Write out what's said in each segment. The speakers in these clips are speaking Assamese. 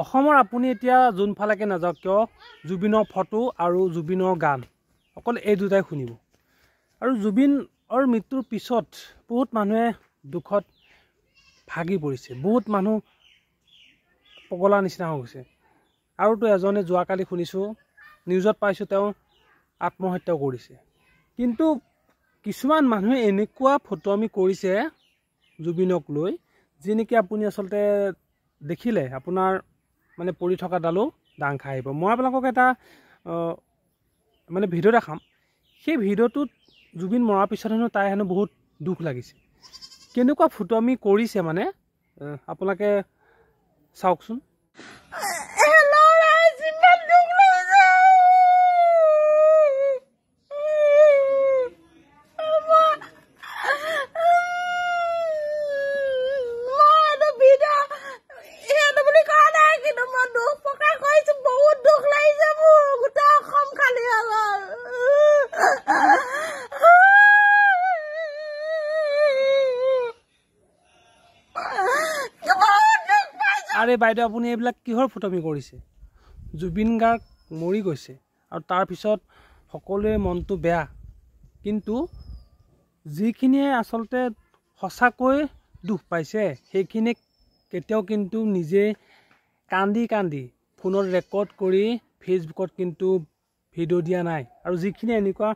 অসমৰ আপুনি এতিয়া যোনফালেকে নাযাওক কিয় জুবিনৰ ফটো আৰু জুবিনৰ গান অকল এই দুটাই শুনিব। আৰু জুবিনৰ মৃত্যুৰ পিছত বহুত মানুহে দুখত ভাগি পৰিছে, বহুত মানুহ পগলা নিচিনা হৈ গৈছে। আৰুতো এজনে যোৱাকালি শুনিছোঁ নিউজত পাইছোঁ তেওঁ আত্মহত্যা কৰিছে। কিন্তু কিছুমান মানুহে এনেকুৱা ফটোৱামি কৰিছে জুবিনক লৈ যি নেকি আপুনি আচলতে দেখিলে আপোনাৰ মানে পৰি থকা ডালো দাং খাই আহিব। মই আপোনালোকক এটা মানে ভিডিঅ' দেখাম। সেই ভিডিঅ'টোত জুবিন মৰাৰ পিছত হেনো তাই হেনো বহুত দুখ লাগিছে। কেনেকুৱা ফটোৱামি কৰিছে মানে আপোনালোকে চাওকচোন। আৰে বাইদেউ আপুনি এইবিলাক কিহৰ ফটোৱামি কৰিছে? জুবিন গাৰ্গ মৰি গৈছে আৰু তাৰপিছত সকলোৰে মনটো বেয়া, কিন্তু যিখিনিয়ে আচলতে সঁচাকৈ দুখ পাইছে সেইখিনি কেতিয়াও কিন্তু নিজে কান্দি কান্দি ফোনত ৰেকৰ্ড কৰি ফেচবুকত কিন্তু ভিডিঅ' দিয়া নাই। আৰু যিখিনি এনেকুৱা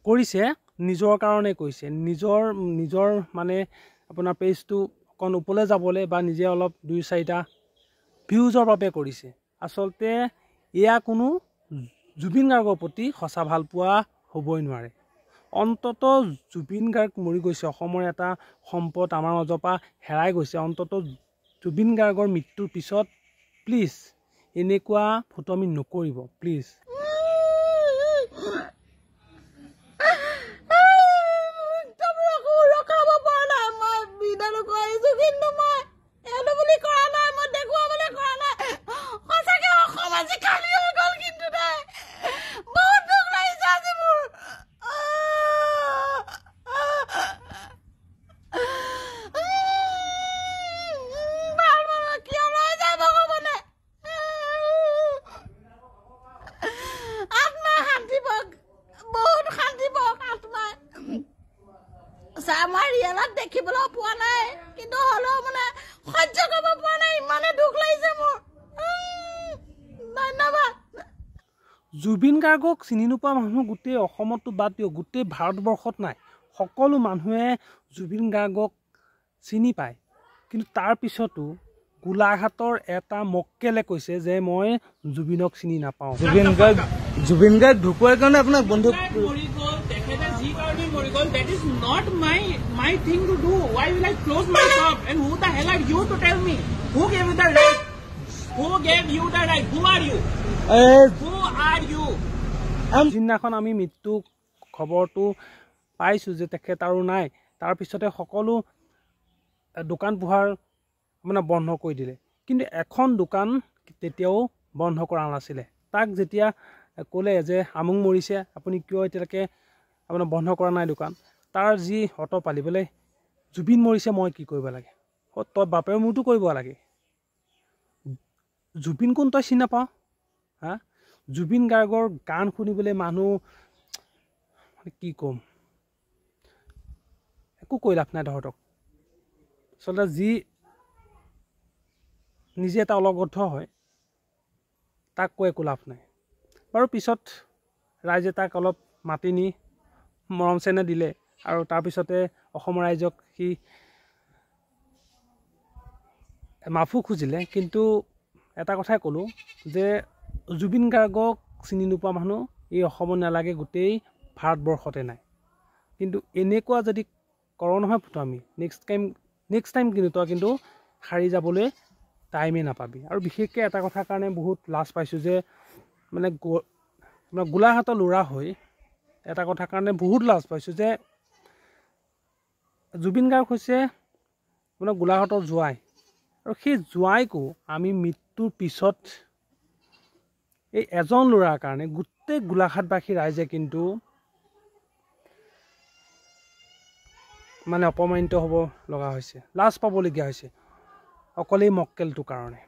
কৰিছে নিজৰ কাৰণে কৰিছে, নিজৰ মানে আপোনাৰ পেজটো অকণ ওপৰলৈ যাবলৈ বা নিজে অলপ 2-4টা ভিউজৰ বাবে কৰিছে। আচলতে এয়া কোনো জুবিন গাৰ্গৰ প্ৰতি সঁচা ভাল পোৱা হ'বই নোৱাৰে। অন্তত জুবিন গাৰ্গ মৰি গৈছে, অসমৰ এটা সম্পদ আমাৰ মাজৰ পৰা হেৰাই গৈছে। অন্তত জুবিন গাৰ্গৰ মৃত্যুৰ পিছত প্লিজ এনেকুৱা ফটোৱামি নকৰিব প্লিজ। আমাৰ ইয়াত দেখিবলৈ পোৱা নাই, কিন্তু হলেও মানে সহ্য কৰিব পৰা নাই, ইমানে দুখ লাগিছে মোৰ। ধন্যবাদ। জুবিন গাৰ্গক চিনি নোপোৱা মানুহ গোটেই অসমতো বাদ দিয়ক, গোটেই ভাৰতবৰ্ষত নাই। সকলো মানুহে জুবিন গাৰ্গক চিনি পায়, কিন্তু তাৰ পিছতো গোলাঘাটৰ এটা মক্কেলে কৈছে যে মই জুবিনক চিনি নাপাওঁ। জুবিন গাৰ্গ ঢুকোৱাৰ কাৰণে আপোনাক বন্ধুক that is not my thing to do. Why will I close my shop? And who the hell are you to tell me? Who gave you the right? Who gave you the right? Who are you? Who are you? যিদিনাখন আমি মৃত্যু খবৰটো পাইছোঁ যে তেখেত আৰু নাই, তাৰপিছতে সকলো দোকান পোহাৰ মানে বন্ধ কৰি দিলে। কিন্তু এখন দোকান তেতিয়াও বন্ধ কৰা নাছিলে। তাক যেতিয়া ক'লে যে আমুক মৰিছে আপুনি কিয় এতিয়ালৈকে আপোনাৰ বন্ধ কৰা নাই দোকান, তাৰ যি অট পালি বোলে জুবিন মৰিছে মই কি কৰিব লাগে? তই বাপেৰ মোৰতো কৰিব লাগে। জুবিন কোন তই চিনি নাপাওঁ? হা, জুবিন গাৰ্গৰ গান শুনিবলৈ মানুহ কি ক'ম, একো কৈ লাভ নাই তহঁতক। আচলতে যি নিজে এটা অলগদ্ধ হয় তাক কৈ একো লাভ নাই। বাৰু পিছত ৰাইজে তাক অলপ মাতি নি মৰম চেনেহ দিলে আৰু তাৰপিছতে অসমৰ ৰাইজক সি মাফো খুজিলে। কিন্তু এটা কথাই ক'লোঁ যে জুবিন গাৰ্গক চিনি নোপোৱা মানুহ এই অসমত নালাগে, গোটেই ভাৰতবৰ্ষতে নাই। কিন্তু এনেকুৱা যদি কৰ নহয় ফটোৱামি, নেক্সট টাইম কিন্তু তই কিন্তু সাৰি যাবলৈ টাইমেই নাপাবি। আৰু বিশেষকৈ এটা কথাৰ কাৰণে বহুত লাজ পাইছোঁ যে মানে গোলাঘাটৰ ল'ৰা হৈ এটা কথাৰ কাৰণে বহুত লাজ পাইছোঁ যে জুবিন গাৰ্গ হৈছে মানে গোলাঘাটৰ জোৱাই, আৰু সেই জোৱাইকো আমি মৃত্যুৰ পিছত এই এজন ল'ৰাৰ কাৰণে গোটেই গোলাঘাটবাসী ৰাইজে কিন্তু মানে অপমানিত হ'ব লগা হৈছে, লাজ পাবলগীয়া হৈছে অকল এই মক্কেলটোৰ কাৰণে।